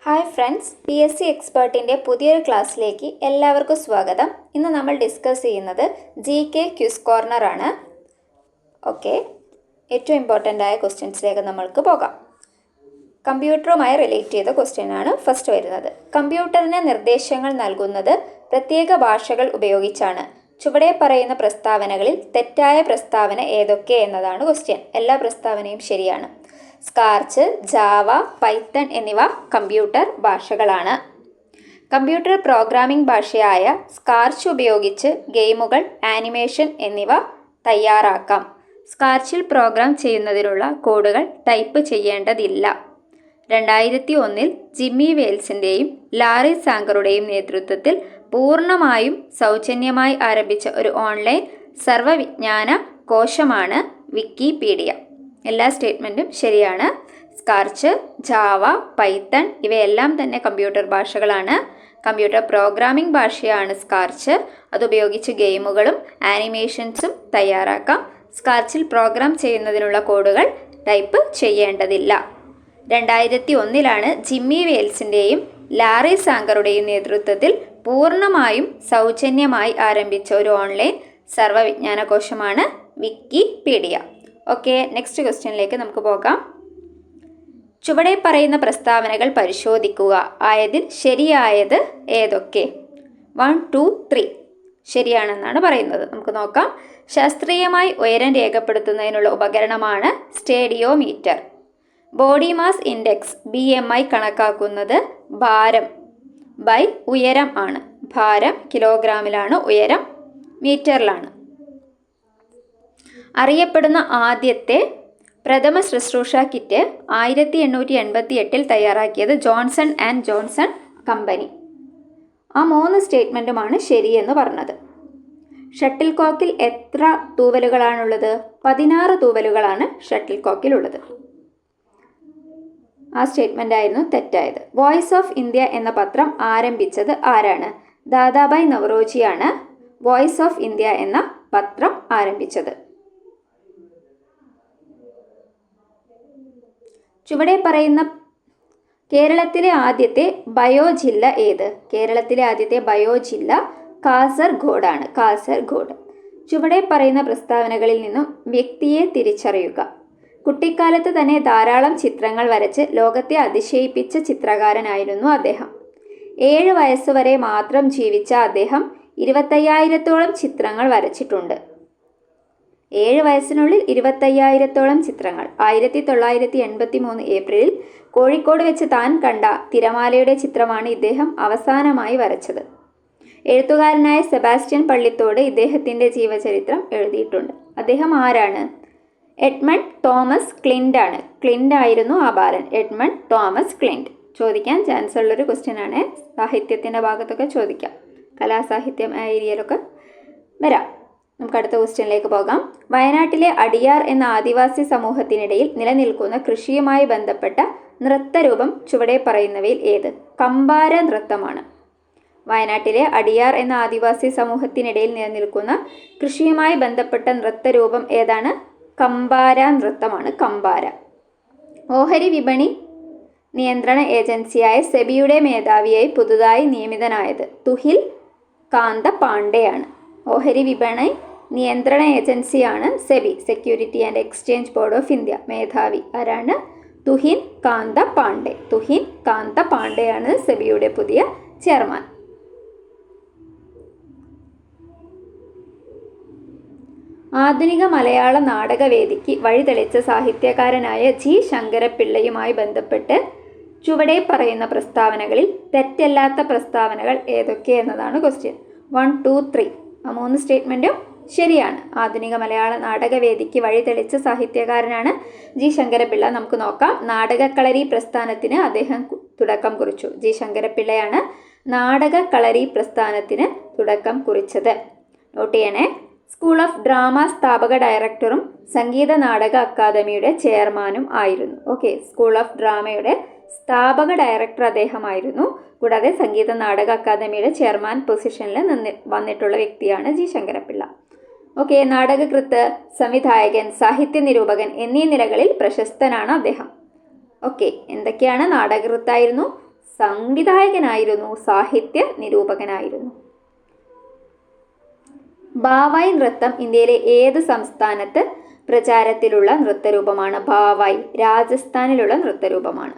Hi friends, PSC എക്സ്പേർട്ടിൻ്റെ പുതിയൊരു ക്ലാസ്സിലേക്ക് എല്ലാവർക്കും സ്വാഗതം. ഇന്ന് നമ്മൾ ഡിസ്കസ് ചെയ്യുന്നത് GK ക്വിസ് കോർണർ ആണ്. ഓക്കെ, ഏറ്റവും ഇമ്പോർട്ടൻ്റ് ആയ ക്വസ്റ്റ്യൻസിലേക്ക് നമ്മൾക്ക് പോകാം. കമ്പ്യൂട്ടറുമായി റിലേറ്റ് ചെയ്ത ക്വസ്റ്റ്യൻ ആണ് ഫസ്റ്റ് വരുന്നത്. കമ്പ്യൂട്ടറിന് നിർദ്ദേശങ്ങൾ നൽകുന്നത് പ്രത്യേക ഭാഷകൾ ഉപയോഗിച്ചാണ്. ചുവടെ പറയുന്ന പ്രസ്താവനകളിൽ തെറ്റായ പ്രസ്താവന ഏതൊക്കെ എന്നതാണ് ക്വസ്റ്റ്യൻ. എല്ലാ പ്രസ്താവനയും ശരിയാണ്. സ്കാർച്ച്, ജാവ, പൈത്തൺ എന്നിവ കമ്പ്യൂട്ടർ ഭാഷകളാണ്. കമ്പ്യൂട്ടർ പ്രോഗ്രാമിംഗ് ഭാഷയായ സ്കാർച്ച് ഉപയോഗിച്ച് ഗെയിമുകൾ, ആനിമേഷൻ എന്നിവ തയ്യാറാക്കാം. സ്കാർച്ചിൽ പ്രോഗ്രാം ചെയ്യുന്നതിനുള്ള കോഡുകൾ ടൈപ്പ് ചെയ്യേണ്ടതില്ല. 2001 ജിമ്മി വെയിൽസിൻ്റെയും ലാറി സാങ്കറുടെയും നേതൃത്വത്തിൽ പൂർണ്ണമായും സൗജന്യമായി ആരംഭിച്ച ഒരു ഓൺലൈൻ സർവ്വവിജ്ഞാന കോശമാണ് വിക്കിപീഡിയ. എല്ലാ സ്റ്റേറ്റ്മെൻറ്റും ശരിയാണ്. സ്കാർച്ച്, ജാവ, പൈത്തൺ ഇവയെല്ലാം തന്നെ കമ്പ്യൂട്ടർ ഭാഷകളാണ്. കമ്പ്യൂട്ടർ പ്രോഗ്രാമിംഗ് ഭാഷയാണ് സ്കാർച്ച്. അതുപയോഗിച്ച് ഗെയിമുകളും ആനിമേഷൻസും തയ്യാറാക്കാം. സ്കാർച്ചിൽ പ്രോഗ്രാം ചെയ്യുന്നതിനുള്ള കോഡുകൾ ടൈപ്പ് ചെയ്യേണ്ടതില്ല. 2001 ജിമ്മി വെയിൽസിൻ്റെയും ലാറി സാങ്കറുടെയും നേതൃത്വത്തിൽ പൂർണ്ണമായും സൗജന്യമായി ആരംഭിച്ച ഒരു ഓൺലൈൻ സർവ്വവിജ്ഞാന കോശമാണ് വിക്കിപീഡിയ. ഓക്കെ, നെക്സ്റ്റ് ക്വസ്റ്റ്യനിലേക്ക് നമുക്ക് പോകാം. ചുവടെ പറയുന്ന പ്രസ്താവനകൾ പരിശോധിക്കുക. ആയതിൽ ശരിയായത് ഏതൊക്കെ? 1, 2, 3 ശരിയാണെന്നാണ് പറയുന്നത്. നമുക്ക് നോക്കാം. ശാസ്ത്രീയമായി ഉയരം രേഖപ്പെടുത്തുന്നതിനുള്ള ഉപകരണമാണ് സ്റ്റേഡിയോമീറ്റർ. ബോഡി മാസ് ഇൻഡെക്സ് BMI കണക്കാക്കുന്നത് ഭാരം ബൈ ഉയരം ആണ്. ഭാരം കിലോഗ്രാമിലാണ്, ഉയരം മീറ്ററിലാണ്. അറിയപ്പെടുന്ന ആദ്യത്തെ പ്രഥമ ശുശ്രൂഷ കിറ്റ് 1888 തയ്യാറാക്കിയത് ജോൺസൺ ആൻഡ് ജോൺസൺ കമ്പനി. ആ 3 സ്റ്റേറ്റ്മെൻറ്റുമാണ് ശരിയെന്ന് പറഞ്ഞത്. ഷട്ടിൽ കോക്കിൽ എത്ര തൂവലുകളാണുള്ളത്? 16 തൂവലുകളാണ് ഷട്ടിൽ കോക്കിലുള്ളത്. ആ സ്റ്റേറ്റ്മെൻ്റ് ആയിരുന്നു തെറ്റായത്. വോയിസ് ഓഫ് ഇന്ത്യ എന്ന പത്രം ആരംഭിച്ചത് ആരാണ്? ദാദാഭായ് നവറോജിയാണ് വോയിസ് ഓഫ് ഇന്ത്യ എന്ന പത്രം ആരംഭിച്ചത്. ചുവടെ പറയുന്ന കേരളത്തിലെ ആദ്യത്തെ ബയോ ജില്ല ഏത്? കേരളത്തിലെ ആദ്യത്തെ ബയോ ജില്ല കാസർഗോഡാണ്. കാസർഗോഡ്. ചുവടെ പറയുന്ന പ്രസ്താവനകളിൽ നിന്നും വ്യക്തിയെ തിരിച്ചറിയുക. കുട്ടിക്കാലത്ത് തന്നെ ധാരാളം ചിത്രങ്ങൾ വരച്ച് ലോകത്തെ അതിശയിപ്പിച്ച ചിത്രകാരനായിരുന്നു അദ്ദേഹം. 7 വയസ്സുവരെ മാത്രം ജീവിച്ച അദ്ദേഹം 25,000-ഓളം ചിത്രങ്ങൾ വരച്ചിട്ടുണ്ട്. 7 വയസ്സിനുള്ളിൽ 25,000-ഓളം ചിത്രങ്ങൾ. 1983 ഏപ്രിലിൽ കോഴിക്കോട് വെച്ച് താൻ കണ്ട തിരമാലയുടെ ചിത്രമാണ് ഇദ്ദേഹം അവസാനമായി വരച്ചത്. എഴുത്തുകാരനായ സെബാസ്റ്റ്യൻ പള്ളിത്തോട് ഇദ്ദേഹത്തിൻ്റെ ജീവചരിത്രം എഴുതിയിട്ടുണ്ട്. അദ്ദേഹം ആരാണ്? എഡ്മണ്ട് തോമസ് ക്ലിൻ്റ് ആണ്. ക്ലിൻ്റ് ആയിരുന്നു ആ ബാലൻ. Edmund Thomas Clint. ചോദിക്കാൻ ചാൻസ് ഉള്ളൊരു ക്വസ്റ്റ്യൻ ആണ്. സാഹിത്യത്തിൻ്റെ ഭാഗത്തൊക്കെ ചോദിക്കാം. കലാസാഹിത്യം ഏരിയയിലൊക്കെ വരാം. നമുക്ക് അടുത്ത ക്വസ്റ്റ്യനിലേക്ക് പോകാം. വയനാട്ടിലെ അടിയാർ എന്ന ആദിവാസി സമൂഹത്തിനിടയിൽ നിലനിൽക്കുന്ന കൃഷിയുമായി ബന്ധപ്പെട്ട നൃത്തരൂപം ചുവടെ പറയുന്നവയിൽ ഏത്? കമ്പാര നൃത്തമാണ്. വയനാട്ടിലെ അടിയാർ എന്ന ആദിവാസി സമൂഹത്തിനിടയിൽ നിലനിൽക്കുന്ന കൃഷിയുമായി ബന്ധപ്പെട്ട നൃത്തരൂപം ഏതാണ്? കമ്പാര നൃത്തമാണ്. കമ്പാര. ഓഹരി വിപണി നിയന്ത്രണ ഏജൻസിയായ സെബിയുടെ മേധാവിയായി പുതുതായി നിയമിതനായത് തുഹിൽ കാന്ത പാണ്ഡെയാണ്. ഓഹരി വിപണി നിയന്ത്രണ ഏജൻസിയാണ് SEBI, security and exchange board of India. മേധാവി ആരാണ്? തുഹിൻ കാന്ത പാണ്ഡെ. തുഹിൻ കാന്ത പാണ്ഡെയാണ് സെബിയുടെ പുതിയ ചെയർമാൻ. ആധുനിക മലയാള നാടകവേദിക്ക് വഴിതെളിച്ച സാഹിത്യകാരനായ G. ശങ്കരപ്പിള്ളയുമായി ബന്ധപ്പെട്ട് ചുവടെ പറയുന്ന പ്രസ്താവനകളിൽ തെറ്റല്ലാത്ത പ്രസ്താവനകൾ ഏതൊക്കെ എന്നതാണ് ക്വസ്റ്റ്യൻ. 1, 2, 3 ആ 3 സ്റ്റേറ്റ്മെൻറ്റും ശരിയാണ്. ആധുനിക മലയാള നാടകവേദിക്ക് വഴിതെളിച്ച സാഹിത്യകാരനാണ് G. ശങ്കരപ്പിള്ള. നമുക്ക് നോക്കാം. നാടകക്കളരി പ്രസ്ഥാനത്തിന് അദ്ദേഹം തുടക്കം കുറിച്ചു. G. ശങ്കരപ്പിള്ളയാണ് നാടകക്കളരി പ്രസ്ഥാനത്തിന് തുടക്കം കുറിച്ചത്. നോട്ട് ചെയ്യണേ. സ്കൂൾ ഓഫ് ഡ്രാമ സ്ഥാപക ഡയറക്ടറും സംഗീത നാടക അക്കാദമിയുടെ ചെയർമാനും ആയിരുന്നു. ഓക്കെ, സ്കൂൾ ഓഫ് ഡ്രാമയുടെ സ്ഥാപക ഡയറക്ടർ അദ്ദേഹമായിരുന്നു. കൂടാതെ സംഗീത നാടക അക്കാദമിയുടെ ചെയർമാൻ പൊസിഷനിൽ വന്നിട്ടുള്ള വ്യക്തിയാണ് G. ശങ്കരപ്പിള്ള. ഓക്കെ, നാടകകൃത്ത്, സംവിധായകൻ, സാഹിത്യ നിരൂപകൻ എന്നീ നിലകളിൽ പ്രശസ്തനാണ് അദ്ദേഹം. ഓക്കെ, എന്തൊക്കെയാണ്? നാടകകൃത്തായിരുന്നു, സംവിധായകനായിരുന്നു, സാഹിത്യ നിരൂപകനായിരുന്നു. ഭാവായി നൃത്തം ഇന്ത്യയിലെ ഏത് സംസ്ഥാനത്ത് പ്രചാരത്തിലുള്ള നൃത്തരൂപമാണ്? ഭാവായി രാജസ്ഥാനിലുള്ള നൃത്തരൂപമാണ്.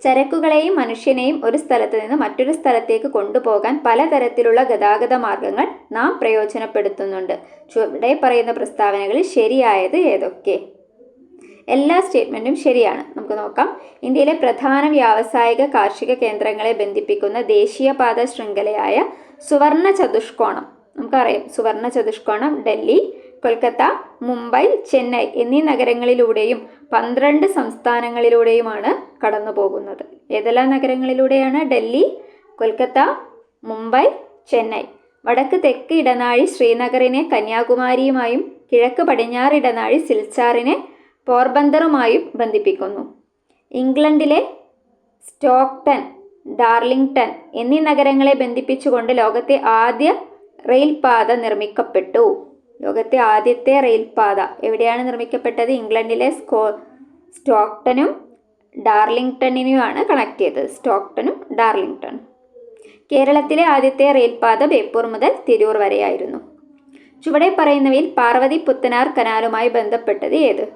ചരക്കുകളെയും മനുഷ്യനെയും ഒരു സ്ഥലത്ത് നിന്ന് മറ്റൊരു സ്ഥലത്തേക്ക് കൊണ്ടുപോകാൻ പലതരത്തിലുള്ള ഗതാഗത മാർഗങ്ങൾ നാം പ്രയോജനപ്പെടുത്തുന്നുണ്ട്. ചുവടെ പറയുന്ന പ്രസ്താവനകളിൽ ശരിയായത് ഏതൊക്കെ? എല്ലാ സ്റ്റേറ്റ്മെൻറ്റും ശരിയാണ്. നമുക്ക് നോക്കാം. ഇന്ത്യയിലെ പ്രധാന വ്യാവസായിക കാർഷിക കേന്ദ്രങ്ങളെ ബന്ധിപ്പിക്കുന്ന ദേശീയപാത ശൃംഖലയായ സുവർണ ചതുഷ്കോണം, നമുക്കറിയാം സുവർണ ചതുഷ്കോണം ഡൽഹി, കൊൽക്കത്ത, മുംബൈ, ചെന്നൈ എന്നീ നഗരങ്ങളിലൂടെയും 12 സംസ്ഥാനങ്ങളിലൂടെയുമാണ് കടന്നു പോകുന്നത്. ഏതെല്ലാം നഗരങ്ങളിലൂടെയാണ്? ഡൽഹി, കൊൽക്കത്ത, മുംബൈ, ചെന്നൈ. വടക്ക് തെക്ക് ഇടനാഴി ശ്രീനഗറിനെ കന്യാകുമാരിയുമായും കിഴക്ക് പടിഞ്ഞാറ് ഇടനാഴി സിൽച്ചാറിനെ പോർബന്തറുമായും ബന്ധിപ്പിക്കുന്നു. ഇംഗ്ലണ്ടിലെ സ്റ്റോക്ടൺ, ഡാർലിംഗ്ടൺ എന്നീ നഗരങ്ങളെ ബന്ധിപ്പിച്ചുകൊണ്ട് ലോകത്തെ ആദ്യ റെയിൽപാത നിർമ്മിക്കപ്പെട്ടു. ലോകത്തെ ആദ്യത്തെ റെയിൽപാത എവിടെയാണ് നിർമ്മിക്കപ്പെട്ടത്? ഇംഗ്ലണ്ടിലെ സ്റ്റോക്ടണും ഡാർലിംഗ്ടണിനുമാണ് കണക്ട് ചെയ്തത്. സ്റ്റോക്ടണും ഡാർലിംഗ്ടണും. കേരളത്തിലെ ആദ്യത്തെ റെയിൽപാത ബേപ്പൂർ മുതൽ തിരൂർ വരെയായിരുന്നു. ചുവടെ പറയുന്നവയിൽ പാർവതി പുത്തനാർ കനാലുമായി ബന്ധപ്പെട്ടത് ഏത്?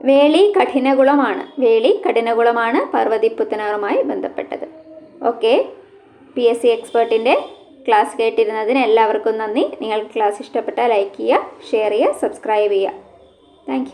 വേളി കഠിനകുളമാണ്. വേളി കഠിനകുളമാണ് പാർവതി പുത്തനാറുമായി ബന്ധപ്പെട്ടത്. ഓക്കെ, PSC എക്സ്പേർട്ടിൻ്റെ ക്ലാസ് കേട്ടിരുന്നതിന് എല്ലാവർക്കും നന്ദി. നിങ്ങൾക്ക് ക്ലാസ് ഇഷ്ടപ്പെട്ടാൽ ലൈക്ക് ചെയ്യുക, ഷെയർ ചെയ്യുക, സബ്സ്ക്രൈബ് ചെയ്യുക. താങ്ക്